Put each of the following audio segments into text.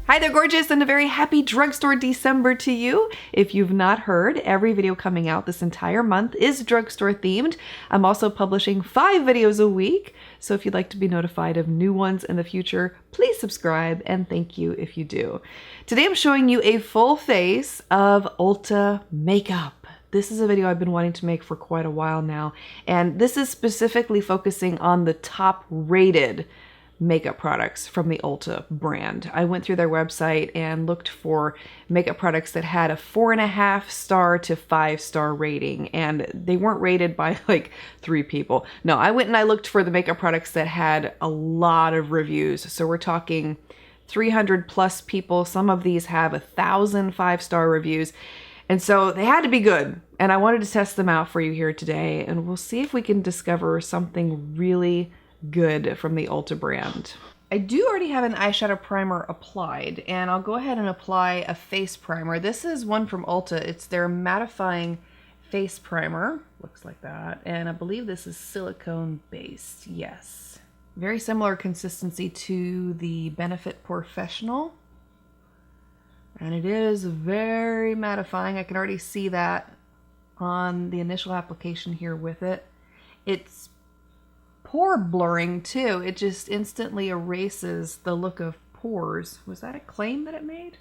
Hi there, gorgeous, and a very happy drugstore December to you. If you've not heard, every video coming out this entire month is drugstore themed. I'm also publishing 5 videos a week, so if you'd like to be notified of new ones in the future, please subscribe, and thank you if you do. Today I'm showing you a full face of ULTA makeup. This is a video I've been wanting to make for quite a while now, and this is specifically focusing on the top rated makeup products from the ULTA brand. I went through their website and looked for makeup products that had a 4.5 star to 5-star rating, and they weren't rated by like 3 people. No, I went and I looked for the makeup products that had a lot of reviews. So we're talking 300 plus people. Some of these have 1,000 5-star reviews. And so they had to be good. And I wanted to test them out for you here today, and we'll see if we can discover something really good from the ULTA brand. I do already have an eyeshadow primer applied, and I'll go ahead and apply a face primer. This is one from ULTA. It's their mattifying face primer. Looks like that. And I believe this is silicone based. Yes. Very similar consistency to the Benefit Professional. And it is very mattifying. I can already see that on the initial application here with it. It's pore blurring too. It just instantly erases the look of pores. Was that a claim that it made?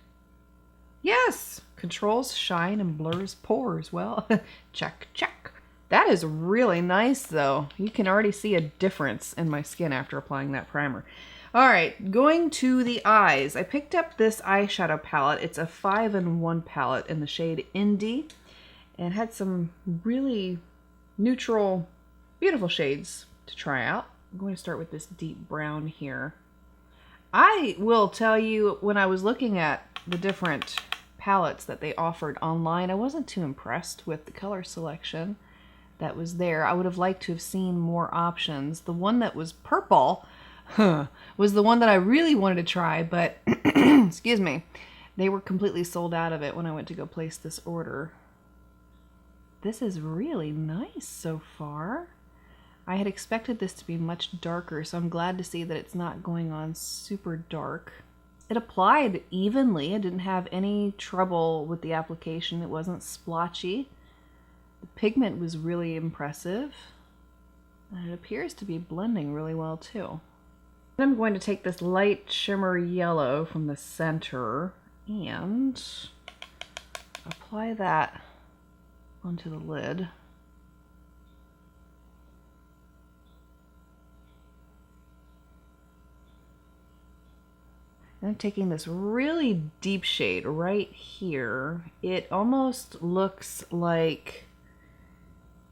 Yes! Controls shine and blurs pores. Well, check, check. That is really nice though. You can already see a difference in my skin after applying that primer. Alright, going to the eyes. I picked up this eyeshadow palette. It's a 5-in-1 palette in the shade Indie, and had some really neutral, beautiful shades to try out. I'm going to start with this deep brown here. I will tell you, when I was looking at the different palettes that they offered online, I wasn't too impressed with the color selection that was there. I would have liked to have seen more options. The one that was purple was the one that I really wanted to try, but excuse me, they were completely sold out of it when I went to go place this order. This is really nice so far. I had expected this to be much darker, so I'm glad to see that it's not going on super dark. It applied evenly. I didn't have any trouble with the application. It wasn't splotchy. The pigment was really impressive. And it appears to be blending really well too. Then I'm going to take this light shimmer yellow from the center and apply that onto the lid. I'm taking this really deep shade right here. It almost looks like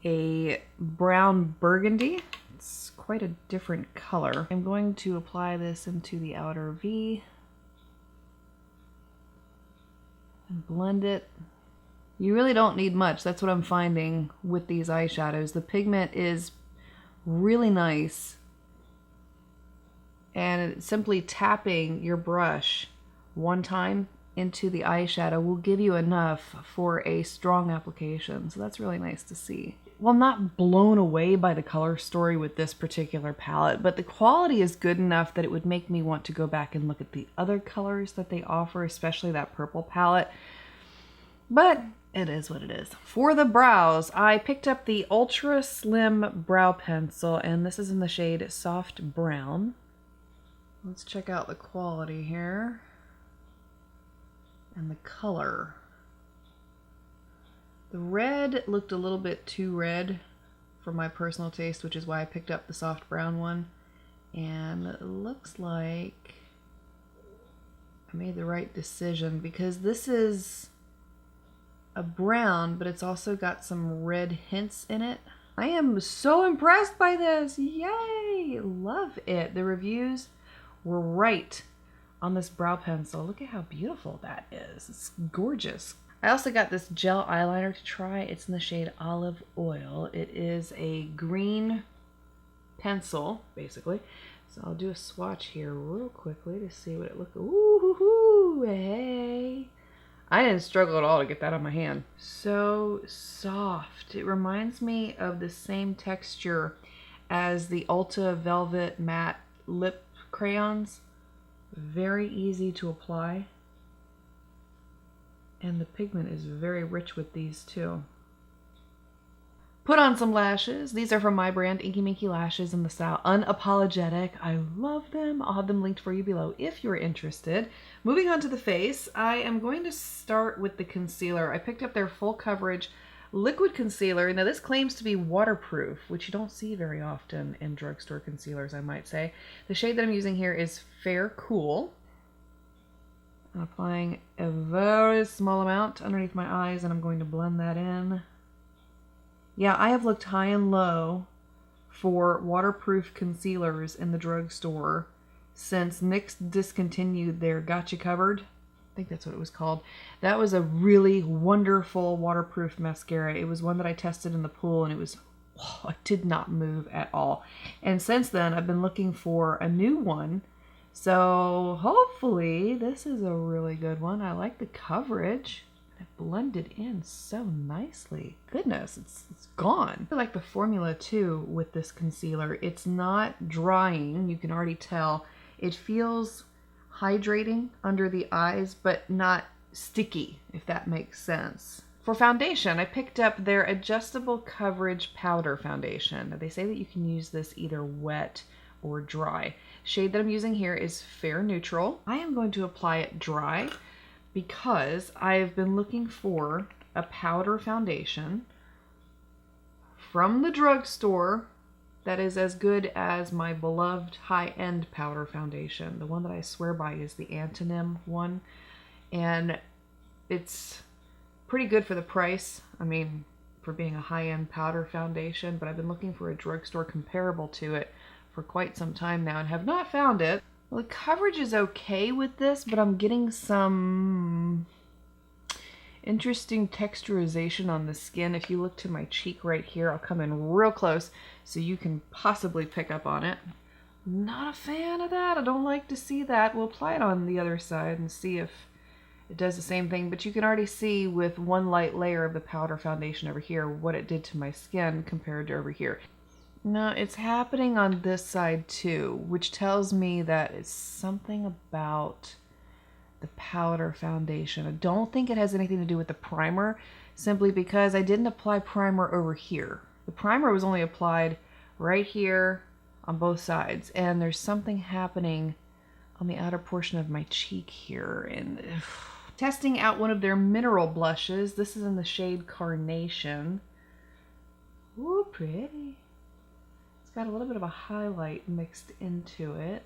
a brown burgundy. It's quite a different color. I'm going to apply this into the outer V and blend it. You really don't need much. That's what I'm finding with these eyeshadows. The pigment is really nice, and simply tapping your brush one time into the eyeshadow will give you enough for a strong application. So that's really nice to see. Well, I'm not blown away by the color story with this particular palette, but the quality is good enough that it would make me want to go back and look at the other colors that they offer, especially that purple palette. But it is what it is. For the brows, I picked up the Ultra Slim Brow Pencil, and this is in the shade Soft Brown. Let's check out the quality here and the color. The red looked a little bit too red for my personal taste, which is why I picked up the soft brown one. And it looks like I made the right decision, because this is a brown, but it's also got some red hints in it. I am so impressed by this. Yay! Love it. The reviews were right on this brow pencil. Look at how beautiful that is. It's gorgeous. I also got this gel eyeliner to try. It's in the shade Olive Oil. It is a green pencil, basically. So I'll do a swatch here real quickly to see what it looks like. Ooh, hey. I didn't struggle at all to get that on my hand. So soft. It reminds me of the same texture as the Ulta Velvet Matte Lip Crayons. Very easy to apply. And the pigment is very rich with these too. Put on some lashes. These are from my brand, Inky Minky Lashes, in the style Unapologetic. I love them. I'll have them linked for you below if you're interested. Moving on to the face, I am going to start with the concealer. I picked up their full coverage liquid concealer. Now this claims to be waterproof, which you don't see very often in drugstore concealers, I might say. The shade that I'm using here is Fair Cool. I'm applying a very small amount underneath my eyes, and I'm going to blend that in. Yeah, I have looked high and low for waterproof concealers in the drugstore since NYX discontinued their Gotcha Covered. I think that's what it was called. That was a really wonderful waterproof mascara. It was one that I tested in the pool, and it did not move at all. And since then, I've been looking for a new one. So hopefully this is a really good one. I like the coverage. It blended in so nicely. Goodness, it's gone. I like the formula too with this concealer. It's not drying, you can already tell. It feels hydrating under the eyes, but not sticky, if that makes sense. For foundation, I picked up their Adjustable Coverage Powder Foundation. They say that you can use this either wet or dry. Shade that I'm using here is Fair Neutral. I am going to apply it dry because I've been looking for a powder foundation from the drugstore that is as good as my beloved high-end powder foundation. The one that I swear by is the Antonym one, and it's pretty good for the price. I mean, for being a high-end powder foundation, but I've been looking for a drugstore comparable to it for quite some time now and have not found it. Well, the coverage is okay with this, but I'm getting some interesting texturization on the skin. If you look to my cheek right here, I'll come in real close so you can possibly pick up on it. Not a fan of that. I don't like to see that. We'll apply it on the other side and see if it does the same thing, but you can already see with one light layer of the powder foundation over here what it did to my skin compared to over here. No, it's happening on this side too, which tells me that it's something about the powder foundation. I don't think it has anything to do with the primer, simply because I didn't apply primer over here. The primer was only applied right here on both sides, and there's something happening on the outer portion of my cheek here. And testing out one of their mineral blushes. This is in the shade Carnation. Ooh, pretty. Got a little bit of a highlight mixed into it.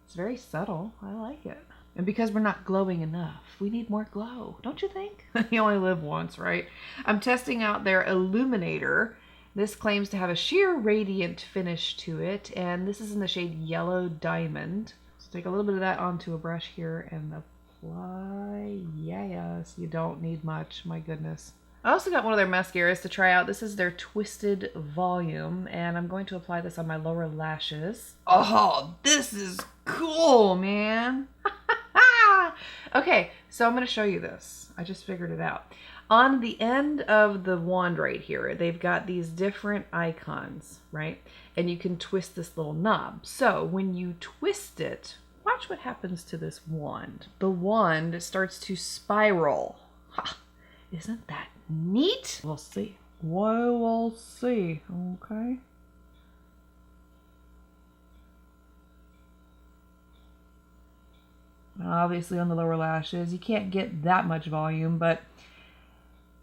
It's very subtle. I like it. And because we're not glowing enough, we need more glow, don't you think? You only live once, right? I'm testing out their Illuminator. This claims to have a sheer radiant finish to it, and this is in the shade Yellow Diamond. So take a little bit of that onto a brush here and apply. Yes, you don't need much, my goodness. I also got one of their mascaras to try out. This is their Twisted Volume, and I'm going to apply this on my lower lashes. Oh, this is cool, man. Okay, so I'm going to show you this. I just figured it out. On the end of the wand right here, they've got these different icons, right? And you can twist this little knob. So when you twist it, watch what happens to this wand. The wand starts to spiral. Ha! Isn't that neat? We'll see. Well, we'll see. Okay. Obviously on the lower lashes, you can't get that much volume, but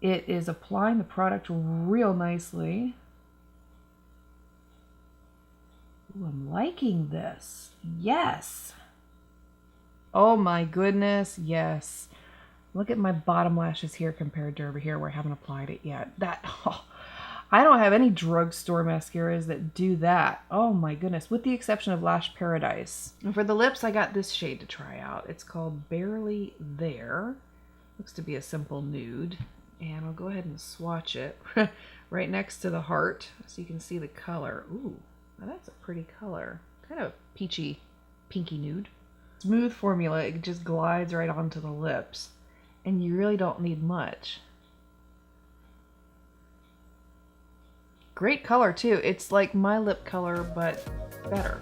it is applying the product real nicely. Ooh, I'm liking this. Yes. Oh my goodness, yes. Look at my bottom lashes here compared to over here where I haven't applied it yet. I don't have any drugstore mascaras that do that. Oh my goodness, with the exception of Lash Paradise. And for the lips, I got this shade to try out. It's called Barely There. Looks to be a simple nude. And I'll go ahead and swatch it right next to the heart so you can see the color. Ooh, now that's a pretty color. Kind of peachy, pinky nude. Smooth formula, it just glides right onto the lips. And you really don't need much. Great color too. It's like my lip color, but better.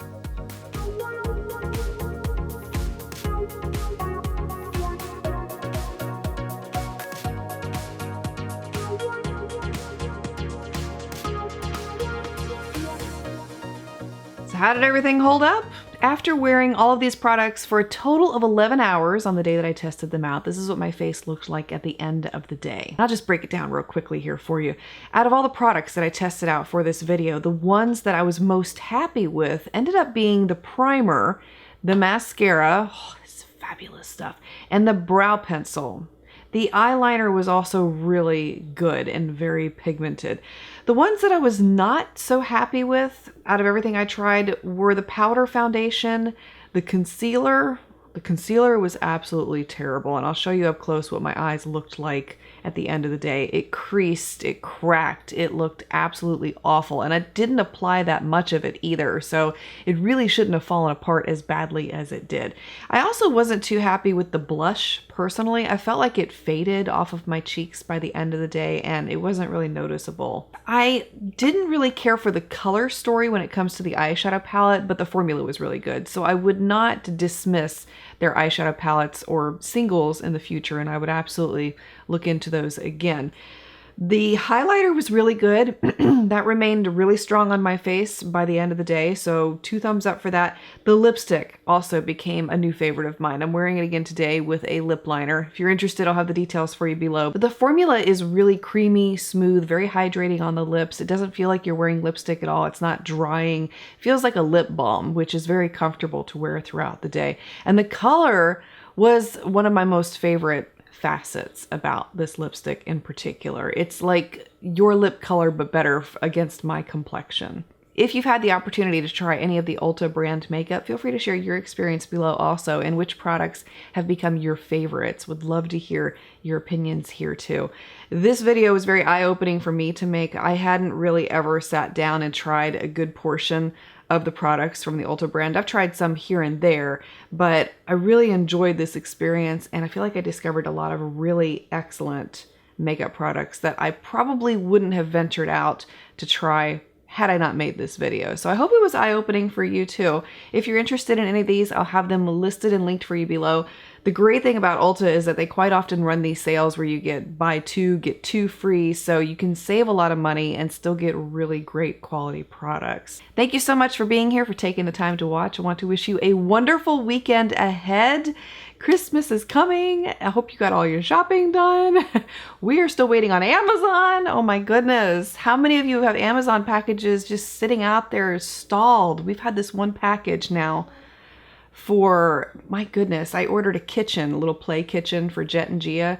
So how did everything hold up? After wearing all of these products for a total of 11 hours on the day that I tested them out, this is what my face looked like at the end of the day. I'll just break it down real quickly here for you. Out of all the products that I tested out for this video, the ones that I was most happy with ended up being the primer, the mascara, oh, this is fabulous stuff, and the brow pencil. The eyeliner was also really good and very pigmented. The ones that I was not so happy with out of everything I tried were the powder foundation, the concealer. The concealer was absolutely terrible, and I'll show you up close what my eyes looked like at the end of the day. It creased, it cracked, it looked absolutely awful, and I didn't apply that much of it either, so it really shouldn't have fallen apart as badly as it did. I also wasn't too happy with the blush, personally. I felt like it faded off of my cheeks by the end of the day, and it wasn't really noticeable. I didn't really care for the color story when it comes to the eyeshadow palette, but the formula was really good, so I would not dismiss their eyeshadow palettes or singles in the future, and I would absolutely look into those again. The highlighter was really good. That remained really strong on my face by the end of the day, so 2 thumbs up for that. The lipstick also became a new favorite of mine. I'm wearing it again today with a lip liner. If you're interested, I'll have the details for you below. But the formula is really creamy, smooth, very hydrating on the lips. It doesn't feel like you're wearing lipstick at all. It's not drying. It feels like a lip balm, which is very comfortable to wear throughout the day. And the color was one of my most favorite facets about this lipstick in particular. It's like your lip color, but better against my complexion. If you've had the opportunity to try any of the Ulta brand makeup, feel free to share your experience below also, and which products have become your favorites. Would love to hear your opinions here too. This video was very eye-opening for me to make. I hadn't really ever sat down and tried a good portion of the products from the Ulta brand. I've tried some here and there, but I really enjoyed this experience, and I feel like I discovered a lot of really excellent makeup products that I probably wouldn't have ventured out to try had I not made this video. So I hope it was eye-opening for you too. If you're interested in any of these, I'll have them listed and linked for you below. The great thing about Ulta is that they quite often run these sales where you get buy 2, get 2 free, so you can save a lot of money and still get really great quality products. Thank you so much for being here, for taking the time to watch. I want to wish you a wonderful weekend ahead. Christmas is coming. I hope you got all your shopping done. We are still waiting on Amazon. Oh my goodness. How many of you have Amazon packages just sitting out there stalled? We've had this one package now for, my goodness, I ordered a kitchen, a little play kitchen for Jet and Gia,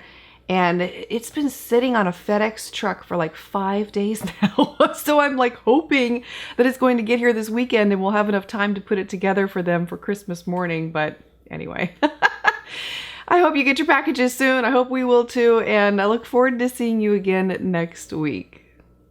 and it's been sitting on a FedEx truck for like 5 days now. So I'm like hoping that it's going to get here this weekend and we'll have enough time to put it together for them for Christmas morning. But anyway, I hope you get your packages soon. I hope we will too. And I look forward to seeing you again next week.